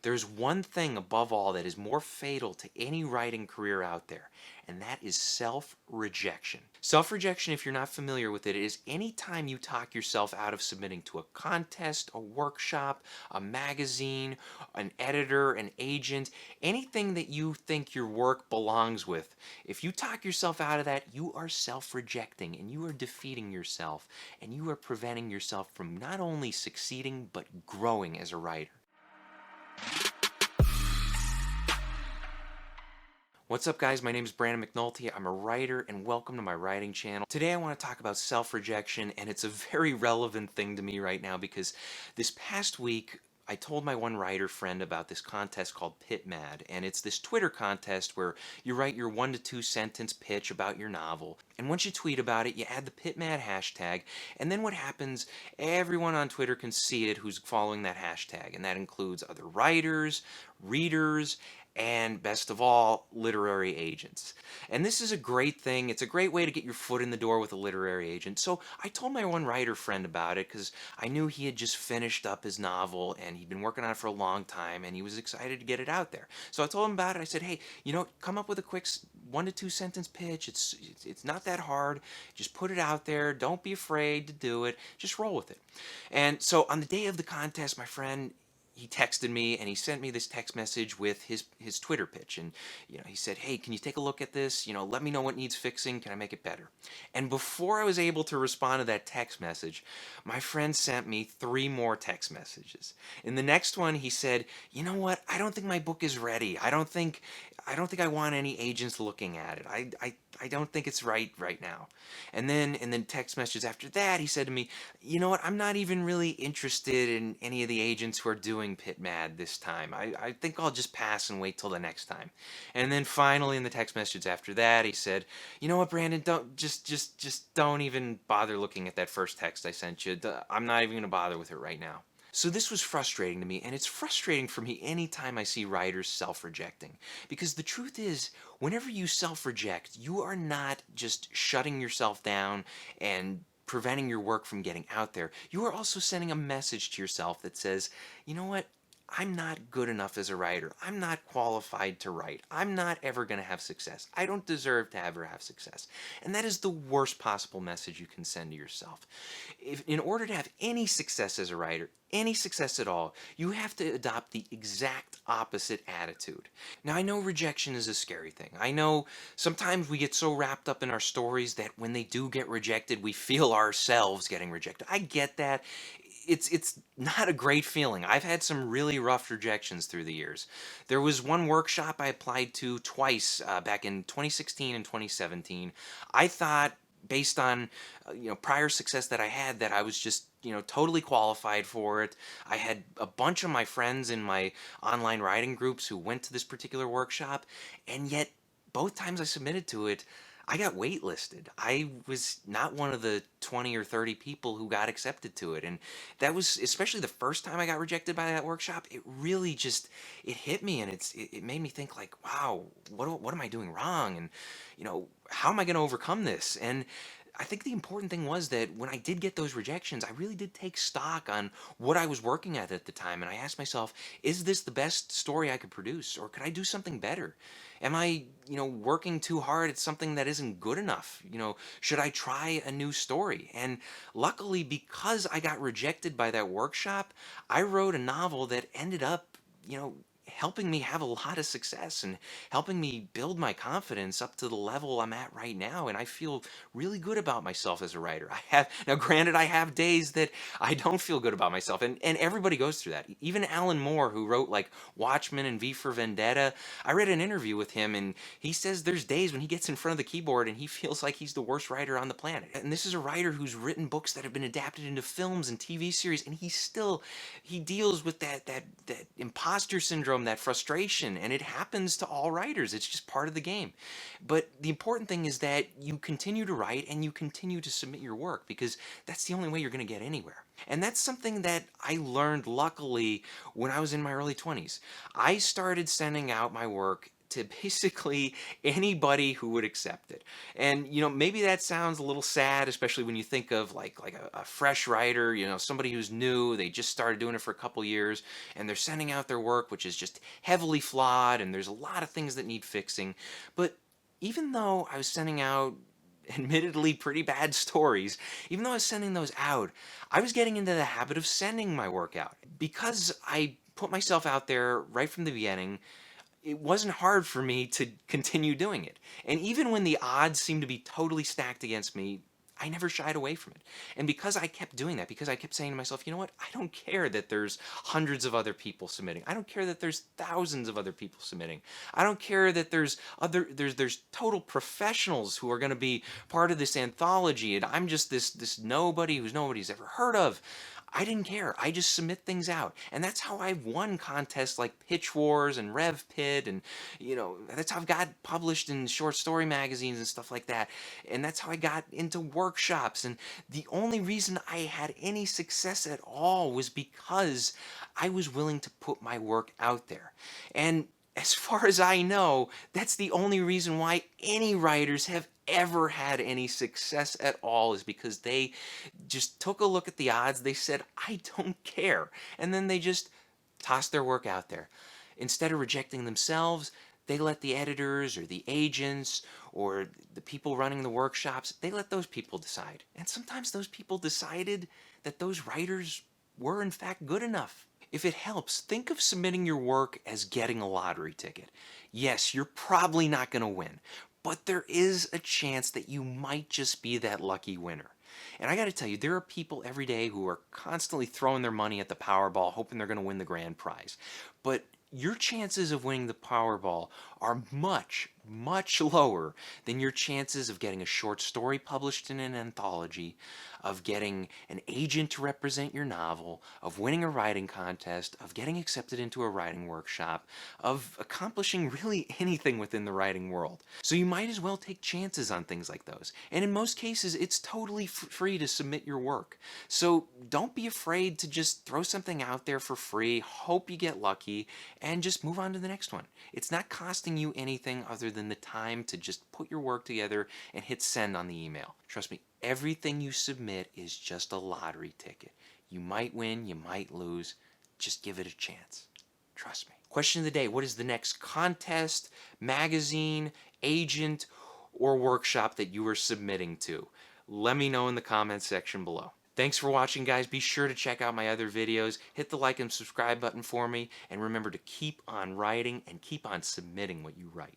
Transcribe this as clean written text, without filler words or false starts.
There's one thing above all that is more fatal to any writing career out there, and that is self-rejection. Self-rejection, if you're not familiar with it, is any time you talk yourself out of submitting to a contest, a workshop, a magazine, an editor, an agent, anything that you think your work belongs with. If you talk yourself out of that, you are self-rejecting and you are defeating yourself and you are preventing yourself from not only succeeding but growing as a writer. What's up, guys? My name is Brandon McNulty. I'm a writer and welcome to my writing channel. Today I want to talk about self-rejection, and it's a very relevant thing to me right now because this past week I told my one writer friend about this contest called Pit Mad, and it's this Twitter contest where you write your 1 to 2 sentence pitch about your novel, and once you tweet about it, you add the Pit Mad hashtag, and then what happens, everyone on Twitter can see it who's following that hashtag, and that includes other writers, readers, and best of all, literary agents. And this is a great thing. It's a great way to get your foot in the door with a literary agent. So I told my one writer friend about it because I knew he had just finished up his novel and he'd been working on it for a long time and he was excited to get it out there. So I told him about it. I said, hey, come up with a quick 1 to 2 sentence pitch. It's not that hard. Just put it out there. Don't be afraid to do it. Just roll with it. And so on the day of the contest, my friend, he texted me and he sent me this text message with his Twitter pitch, and he said, hey, can you take a look at this, let me know what needs fixing, can I make it better? And before I was able to respond to that text message, my friend sent me 3 more text messages. In the next one he said, you know what, I don't think my book is ready. I don't think I want any agents looking at it. I don't think it's right now. And then in the text messages after that, he said to me, you know what, I'm not even really interested in any of the agents who are doing Pit Mad this time. I think I'll just pass and wait till the next time. And then finally in the text messages after that, he said, you know what, Brandon, don't just don't even bother looking at that first text I sent you. I'm not even going to bother with it right now. So this was frustrating to me, and it's frustrating for me anytime I see writers self-rejecting. Because the truth is, whenever you self-reject, you are not just shutting yourself down and preventing your work from getting out there. You are also sending a message to yourself that says, you know what? I'm not good enough as a writer. I'm not qualified to write. I'm not ever going to have success. I don't deserve to ever have success. And that is the worst possible message you can send to yourself. In order to have any success as a writer, any success at all, you have to adopt the exact opposite attitude. Now, I know rejection is a scary thing. I know sometimes we get so wrapped up in our stories that when they do get rejected, we feel ourselves getting rejected. I get that. It's not a great feeling. I've had some really rough rejections through the years. There was one workshop I applied to twice back in 2016 and 2017. I thought, based on prior success that I had, that I was just totally qualified for it. I had a bunch of my friends in my online writing groups who went to this particular workshop, and yet both times I submitted to it, I got waitlisted. I was not one of the 20 or 30 people who got accepted to it. And that was, especially the first time I got rejected by that workshop, it really just, it hit me, and it made me think like, wow, what am I doing wrong? And, how am I going to overcome this? And I think the important thing was that when I did get those rejections, I really did take stock on what I was working at the time. And I asked myself, is this the best story I could produce? Or could I do something better? Am I, working too hard at something that isn't good enough? Should I try a new story? And luckily, because I got rejected by that workshop, I wrote a novel that ended up, helping me have a lot of success and helping me build my confidence up to the level I'm at right now. And I feel really good about myself as a writer. Now granted, I have days that I don't feel good about myself, and everybody goes through that. Even Alan Moore, who wrote like Watchmen and V for Vendetta, I read an interview with him and he says there's days when he gets in front of the keyboard and he feels like he's the worst writer on the planet. And this is a writer who's written books that have been adapted into films and TV series, and he deals with that imposter syndrome, that frustration, and it happens to all writers. It's just part of the game. But the important thing is that you continue to write and you continue to submit your work, because that's the only way you're going to get anywhere. And that's something that I learned, luckily, when I was in my early 20s. I started sending out my work to basically anybody who would accept it. And maybe that sounds a little sad, especially when you think of like a fresh writer, somebody who's new, they just started doing it for a couple years, and they're sending out their work, which is just heavily flawed, and there's a lot of things that need fixing. But even though I was sending out admittedly pretty bad stories, even though I was sending those out, I was getting into the habit of sending my work out. Because I put myself out there right from the beginning, it wasn't hard for me to continue doing it. And even when the odds seemed to be totally stacked against me, I never shied away from it. And because I kept doing that, because I kept saying to myself, you know what, I don't care that there's hundreds of other people submitting. I don't care that there's thousands of other people submitting. I don't care that there's total professionals who are going to be part of this anthology, and I'm just this nobody who's nobody's ever heard of. I didn't care. I just submit things out. And that's how I've won contests like Pitch Wars and Rev Pit, and that's how I've got published in short story magazines and stuff like that. And that's how I got into workshops. And the only reason I had any success at all was because I was willing to put my work out there. And as far as I know, that's the only reason why any writers have ever had any success at all, is because they just took a look at the odds. They said, I don't care. And then they just tossed their work out there. Instead of rejecting themselves, they let the editors or the agents or the people running the workshops, they let those people decide. And sometimes those people decided that those writers were in fact good enough. If it helps, think of submitting your work as getting a lottery ticket. Yes, you're probably not going to win, but there is a chance that you might just be that lucky winner. And I got to tell you, there are people every day who are constantly throwing their money at the Powerball, hoping they're going to win the grand prize. But your chances of winning the Powerball are much, much lower than your chances of getting a short story published in an anthology, of getting an agent to represent your novel, of winning a writing contest, of getting accepted into a writing workshop, of accomplishing really anything within the writing world. So you might as well take chances on things like those. And in most cases, it's totally free to submit your work. So don't be afraid to just throw something out there for free, hope you get lucky, and just move on to the next one. It's not costing you anything other than the time to just put your work together and hit send on the email. Trust me, everything you submit is just a lottery ticket. You might win, you might lose. Just give it a chance. Trust me. Question of the day: what is the next contest, magazine, agent, or workshop that you are submitting to? Let me know in the comments section below. Thanks for watching, guys. Be sure to check out my other videos. Hit the like and subscribe button for me. And remember to keep on writing and keep on submitting what you write.